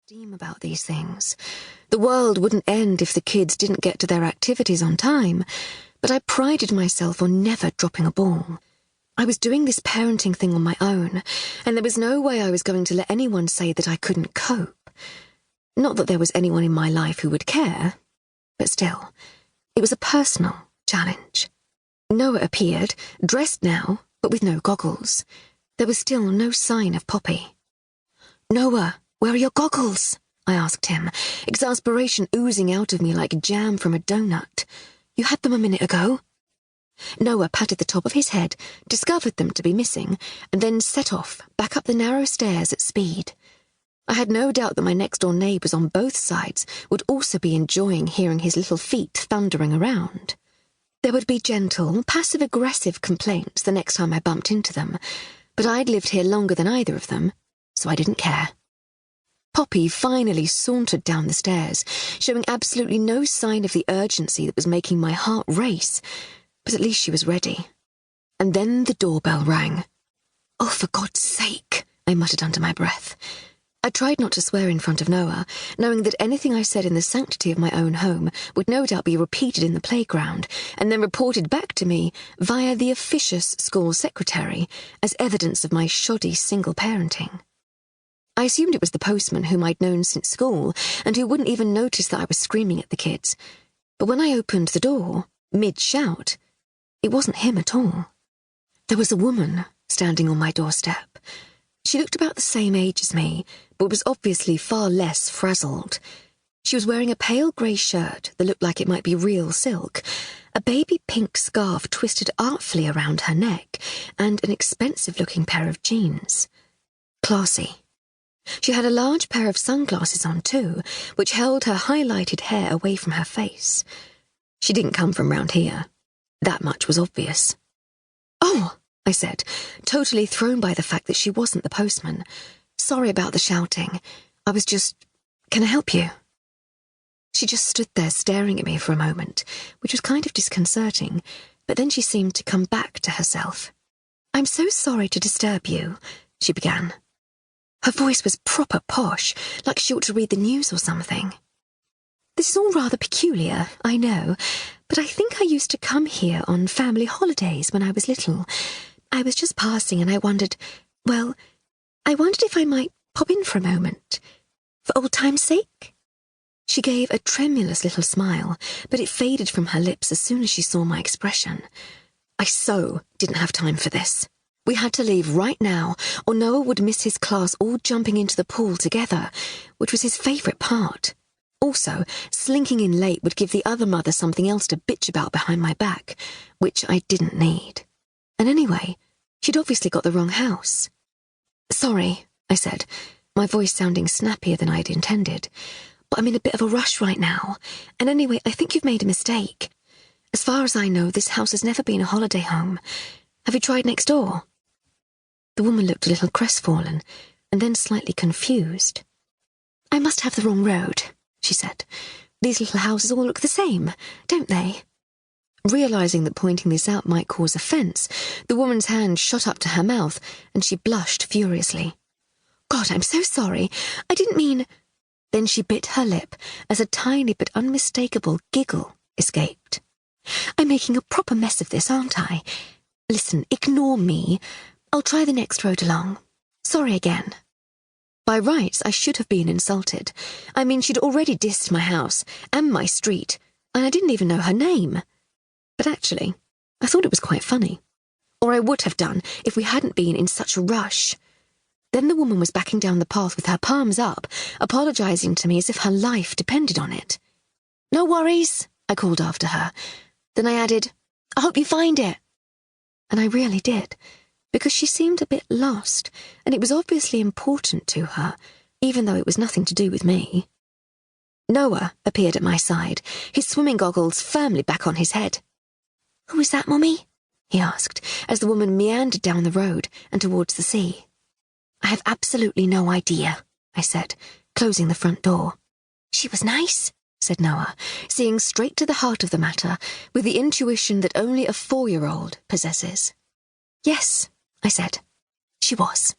steam about these things. The world wouldn't end if the kids didn't get to their activities on time, but I prided myself on never dropping a ball. I was doing this parenting thing on my own, and there was no way I was going to let anyone say that I couldn't cope. Not that there was anyone in my life who would care, but still, it was a personal challenge. Noah appeared, dressed now, but with no goggles. There was still no sign of Poppy. "Noah, where are your goggles?" I asked him, exasperation oozing out of me like jam from a donut. "You had them a minute ago." Noah patted the top of his head, discovered them to be missing, and then set off, back up the narrow stairs at speed. I had no doubt that my next-door neighbours on both sides would also be enjoying hearing his little feet thundering around. There would be gentle, passive-aggressive complaints the next time I bumped into them, but I'd lived here longer than either of them, so I didn't care. Poppy finally sauntered down the stairs, showing absolutely no sign of the urgency that was making my heart race, but at least she was ready. And then the doorbell rang. "Oh, for God's sake," I muttered under my breath. I tried not to swear in front of Noah, knowing that anything I said in the sanctity of my own home would no doubt be repeated in the playground and then reported back to me via the officious school secretary as evidence of my shoddy single parenting. I assumed it was the postman whom I'd known since school and who wouldn't even notice that I was screaming at the kids. But when I opened the door, mid-shout, it wasn't him at all. There was a woman standing on my doorstep. She looked about the same age as me, but was obviously far less frazzled. She was wearing a pale grey shirt that looked like it might be real silk, a baby pink scarf twisted artfully around her neck, and an expensive-looking pair of jeans. Classy. She had a large pair of sunglasses on too, which held her highlighted hair away from her face. She didn't come from round here. That much was obvious. "Oh," I said, totally thrown by the fact that she wasn't the postman. "Sorry about the shouting. I was just... Can I help you?" She just stood there staring at me for a moment, which was kind of disconcerting, but then she seemed to come back to herself. "I'm so sorry to disturb you," she began. Her voice was proper posh, like she ought to read the news or something. "This is all rather peculiar, I know, but I think I used to come here on family holidays when I was little. I was just passing and I wondered if I might pop in for a moment, for old time's sake." She gave a tremulous little smile, but it faded from her lips as soon as she saw my expression. I so didn't have time for this. We had to leave right now, or Noah would miss his class all jumping into the pool together, which was his favourite part. Also, slinking in late would give the other mother something else to bitch about behind my back, which I didn't need. And anyway, she'd obviously got the wrong house. "Sorry," I said, my voice sounding snappier than I'd intended, "but I'm in a bit of a rush right now, and anyway, I think you've made a mistake. As far as I know, this house has never been a holiday home. Have you tried next door?" The woman looked a little crestfallen, and then slightly confused. "I must have the wrong road," she said. "These little houses all look the same, don't they?" Realising that pointing this out might cause offence, the woman's hand shot up to her mouth, and she blushed furiously. "God, I'm so sorry. I didn't mean—" Then she bit her lip as a tiny but unmistakable giggle escaped. "I'm making a proper mess of this, aren't I? Listen, ignore me. I'll try the next road along. Sorry again." By rights, I should have been insulted. I mean, she'd already dissed my house and my street, and I didn't even know her name. But actually, I thought it was quite funny. Or I would have done if we hadn't been in such a rush. Then the woman was backing down the path with her palms up, apologising to me as if her life depended on it. "No worries," I called after her. Then I added, "I hope you find it." And I really did, because she seemed a bit lost, and it was obviously important to her, even though it was nothing to do with me. Noah appeared at my side, his swimming goggles firmly back on his head. "Who is that, Mummy?" he asked, as the woman meandered down the road and towards the sea. "I have absolutely no idea," I said, closing the front door. "She was nice," said Noah, seeing straight to the heart of the matter, with the intuition that only a 4-year-old possesses. "Yes," I said, "she was."